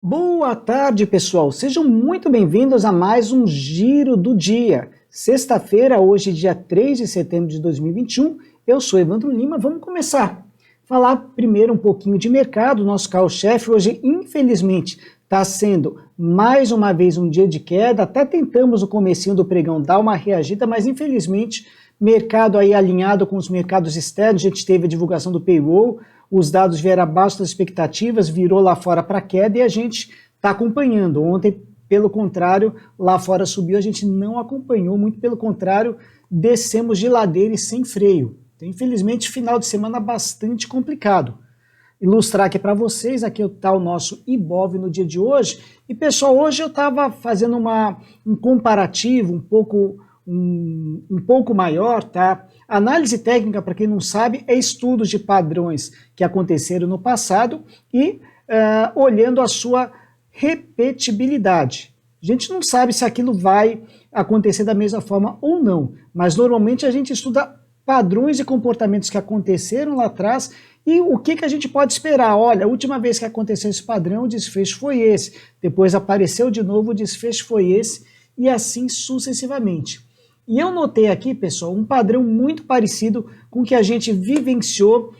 Boa tarde, pessoal. Sejam muito bem-vindos a mais um Giro do Dia. Sexta-feira, hoje, dia 3 de setembro de 2021. Eu sou Evandro Lima. Vamos começar. Falar primeiro um pouquinho de mercado. Nosso carro-chefe hoje, infelizmente, está sendo mais uma vez um dia de queda. Até tentamos no comecinho do pregão dar uma reagida, mas infelizmente, mercado aí alinhado com os mercados externos. A gente teve a divulgação do payroll. Os dados vieram abaixo das expectativas, virou lá fora para queda e a gente está acompanhando. Ontem, pelo contrário, lá fora subiu, a gente não acompanhou, muito pelo contrário, descemos de ladeira e sem freio. Então, infelizmente, final de semana bastante complicado. Ilustrar aqui para vocês, aqui está o nosso Ibov no dia de hoje. E, pessoal, hoje eu estava fazendo um comparativo um pouco maior, tá? Análise técnica, para quem não sabe, é estudos de padrões que aconteceram no passado e olhando a sua repetibilidade. A gente não sabe se aquilo vai acontecer da mesma forma ou não, mas normalmente a gente estuda padrões de comportamentos que aconteceram lá atrás e o que a gente pode esperar. Olha, a última vez que aconteceu esse padrão, o desfecho foi esse. Depois apareceu de novo, o desfecho foi esse e assim sucessivamente. E eu notei aqui, pessoal, um padrão muito parecido com o que a gente vivenciou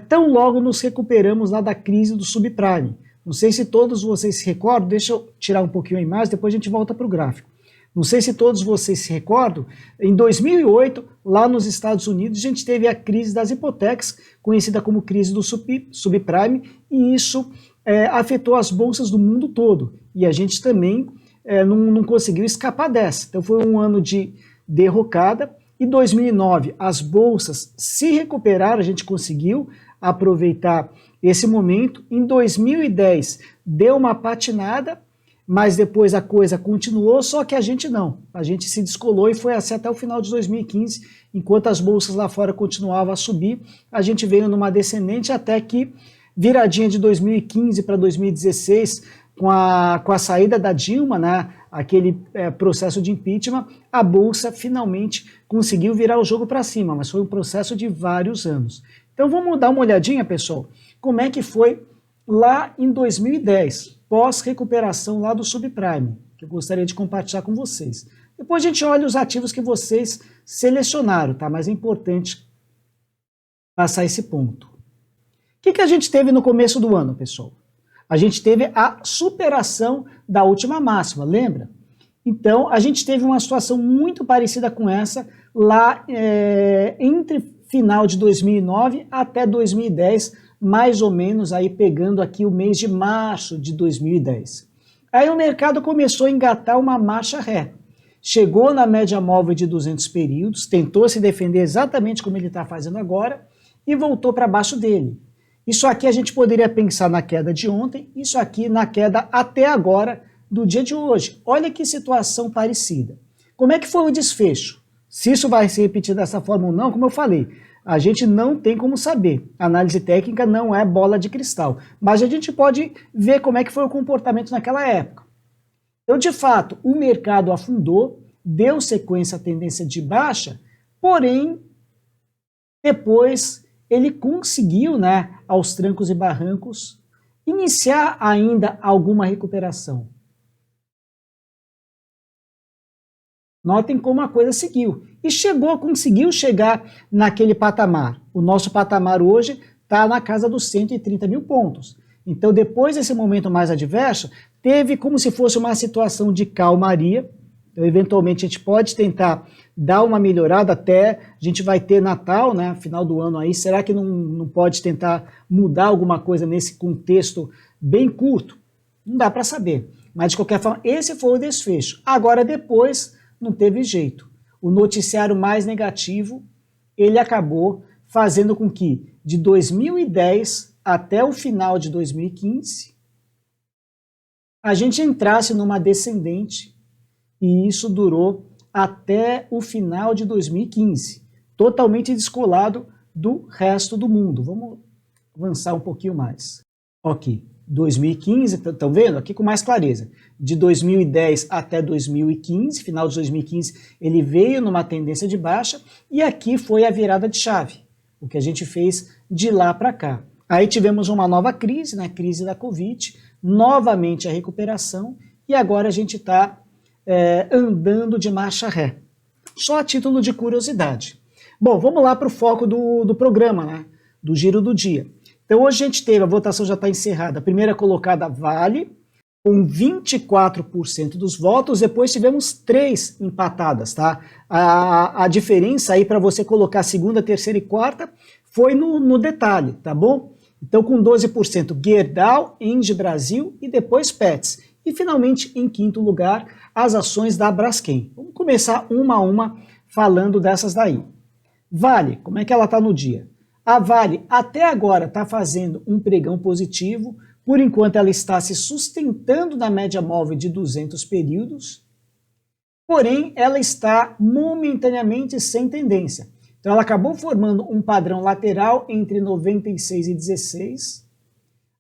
tão logo nos recuperamos lá da crise do subprime. Não sei se todos vocês se recordam, deixa eu tirar um pouquinho a imagem, depois a gente volta para o gráfico. Não sei se todos vocês se recordam, em 2008, lá nos Estados Unidos, a gente teve a crise das hipotecas, conhecida como crise do subprime, e isso afetou as bolsas do mundo todo. E a gente também não conseguiu escapar dessa. Então foi um ano de derrocada. Em 2009 as bolsas se recuperaram, a gente conseguiu aproveitar esse momento. Em 2010 deu uma patinada, mas depois a coisa continuou, só que a gente não. A gente se descolou e foi assim até o final de 2015, enquanto as bolsas lá fora continuavam a subir, a gente veio numa descendente até que viradinha de 2015 para 2016, com a saída da Dilma, né, aquele processo de impeachment, a Bolsa finalmente conseguiu virar o jogo para cima, mas foi um processo de vários anos. Então vamos dar uma olhadinha, pessoal, como é que foi lá em 2010, pós-recuperação lá do subprime, que eu gostaria de compartilhar com vocês. Depois a gente olha os ativos que vocês selecionaram, tá? Mas é importante passar esse ponto. O que a gente teve no começo do ano, pessoal? A gente teve a superação da última máxima, lembra? Então, a gente teve uma situação muito parecida com essa lá entre final de 2009 até 2010, mais ou menos aí pegando aqui o mês de março de 2010. Aí o mercado começou a engatar uma marcha ré. Chegou na média móvel de 200 períodos, tentou se defender exatamente como ele está fazendo agora e voltou para baixo dele. Isso aqui a gente poderia pensar na queda de ontem, isso aqui na queda até agora do dia de hoje. Olha que situação parecida. Como é que foi o desfecho? Se isso vai se repetir dessa forma ou não, como eu falei, a gente não tem como saber. A análise técnica não é bola de cristal, mas a gente pode ver como é que foi o comportamento naquela época. Então, de fato, o mercado afundou, deu sequência à tendência de baixa, porém, depois ele conseguiu, né, aos trancos e barrancos, iniciar ainda alguma recuperação. Notem como a coisa seguiu. E conseguiu chegar naquele patamar. O nosso patamar hoje está na casa dos 130 mil pontos. Então, depois desse momento mais adverso, teve como se fosse uma situação de calmaria. Então, eventualmente, a gente pode tentar dar uma melhorada até, a gente vai ter Natal, né, final do ano aí, será que não pode tentar mudar alguma coisa nesse contexto bem curto? Não dá para saber, mas de qualquer forma, esse foi o desfecho. Agora, depois, não teve jeito. O noticiário mais negativo, ele acabou fazendo com que, de 2010 até o final de 2015, a gente entrasse numa descendente, e isso durou até o final de 2015, totalmente descolado do resto do mundo. Vamos avançar um pouquinho mais. Ok, 2015, estão vendo? Aqui com mais clareza. De 2010 até 2015, final de 2015, ele veio numa tendência de baixa, e aqui foi a virada de chave, o que a gente fez de lá para cá. Aí tivemos uma nova crise, né? Crise da Covid, novamente a recuperação, e agora a gente está andando de marcha ré. Só a título de curiosidade. Bom, vamos lá para o foco do programa, né? Do giro do dia. Então hoje a gente teve, a votação já está encerrada, a primeira colocada Vale, com 24% dos votos, depois tivemos 3 empatadas, tá? A diferença aí para você colocar segunda, terceira e quarta foi no detalhe, tá bom? Então com 12% Gerdau, Engie Brasil e depois Petz. E finalmente, em quinto lugar, as ações da Braskem. Vamos começar uma a uma falando dessas daí. Vale, como é que ela está no dia? A Vale até agora está fazendo um pregão positivo, por enquanto ela está se sustentando na média móvel de 200 períodos, porém ela está momentaneamente sem tendência. Então ela acabou formando um padrão lateral entre 96 e 16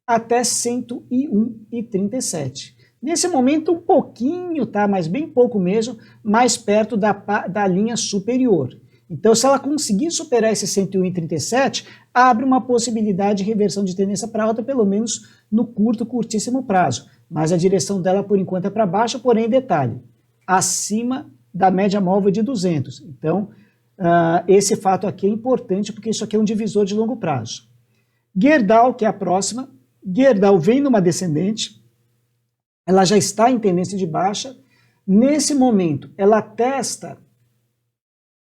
até 101,37. Nesse momento um pouquinho, tá? Mas bem pouco mesmo, mais perto da linha superior. Então, se ela conseguir superar esse 101,37, abre uma possibilidade de reversão de tendência para alta, pelo menos no curtíssimo prazo. Mas a direção dela, por enquanto, é para baixo, porém, detalhe, acima da média móvel de 200. Então, esse fato aqui é importante, porque isso aqui é um divisor de longo prazo. Gerdau, que é a próxima, Gerdau vem numa descendente, ela já está em tendência de baixa. Nesse momento, ela testa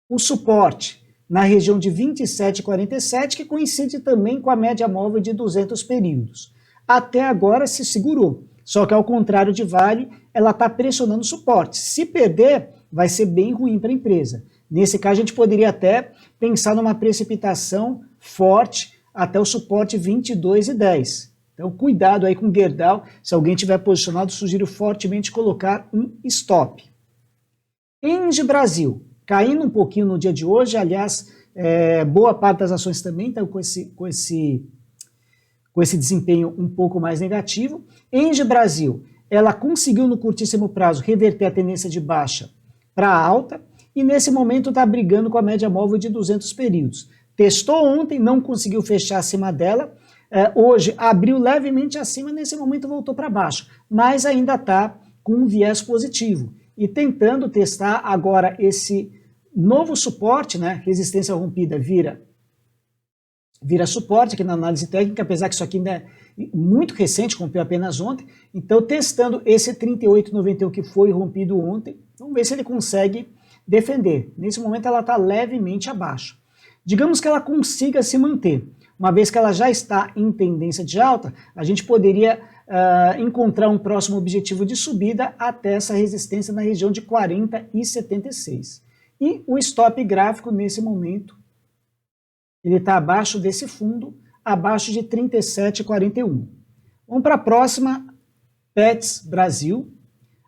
o suporte na região de 27,47, que coincide também com a média móvel de 200 períodos. Até agora se segurou, só que ao contrário de Vale, ela está pressionando o suporte. Se perder, vai ser bem ruim para a empresa. Nesse caso, a gente poderia até pensar numa precipitação forte até o suporte 22,10. Então, cuidado aí com Gerdau. Se alguém tiver posicionado, sugiro fortemente colocar um stop. Engie Brasil, caindo um pouquinho no dia de hoje, aliás, boa parte das ações também estão com esse desempenho um pouco mais negativo. Engie Brasil, ela conseguiu no curtíssimo prazo reverter a tendência de baixa para alta e nesse momento está brigando com a média móvel de 200 períodos. Testou ontem, não conseguiu fechar acima dela, hoje abriu levemente acima, nesse momento voltou para baixo, mas ainda está com um viés positivo. E tentando testar agora esse novo suporte, né, resistência rompida vira suporte aqui na análise técnica, apesar que isso aqui ainda é muito recente, rompeu apenas ontem. Então, testando esse 38,91 que foi rompido ontem, vamos ver se ele consegue defender. Nesse momento ela está levemente abaixo. Digamos que ela consiga se manter. Uma vez que ela já está em tendência de alta, a gente poderia encontrar um próximo objetivo de subida até essa resistência na região de 40,76. E o stop gráfico nesse momento, ele está abaixo desse fundo, abaixo de 37,41. Vamos para a próxima, Petz Brasil.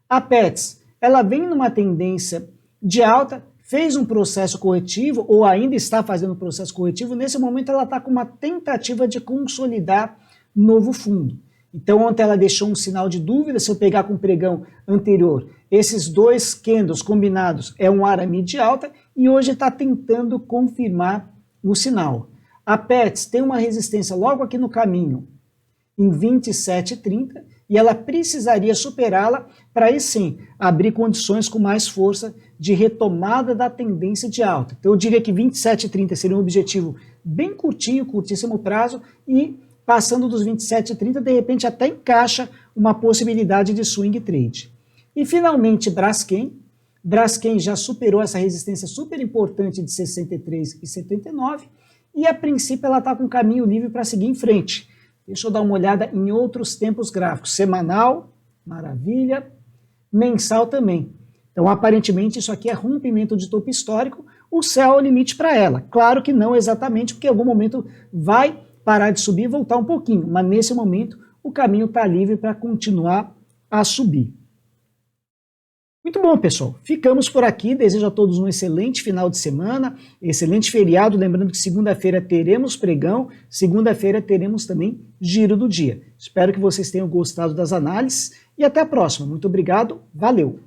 A Petz, ela vem numa tendência de alta, fez um processo corretivo, ou ainda está fazendo um processo corretivo, nesse momento ela está com uma tentativa de consolidar novo fundo. Então ontem ela deixou um sinal de dúvida, se eu pegar com o pregão anterior, esses dois candles combinados é um Arame de alta, e hoje está tentando confirmar o sinal. A Petz tem uma resistência logo aqui no caminho, em 27,30, e ela precisaria superá-la para aí sim abrir condições com mais força de retomada da tendência de alta. Então eu diria que 27,30 seria um objetivo bem curtinho, curtíssimo prazo, e passando dos 27,30 de repente até encaixa uma possibilidade de swing trade. E finalmente Braskem. Braskem já superou essa resistência super importante de 63,79 e a princípio ela está com caminho livre para seguir em frente. Deixa eu dar uma olhada em outros tempos gráficos. Semanal, maravilha. Mensal também. Então, aparentemente, isso aqui é rompimento de topo histórico. O céu é o limite para ela. Claro que não exatamente, porque em algum momento vai parar de subir e voltar um pouquinho. Mas, nesse momento, o caminho está livre para continuar a subir. Muito bom, pessoal. Ficamos por aqui. Desejo a todos um excelente final de semana, excelente feriado. Lembrando que segunda-feira teremos pregão, segunda-feira teremos também giro do dia. Espero que vocês tenham gostado das análises e até a próxima. Muito obrigado. Valeu!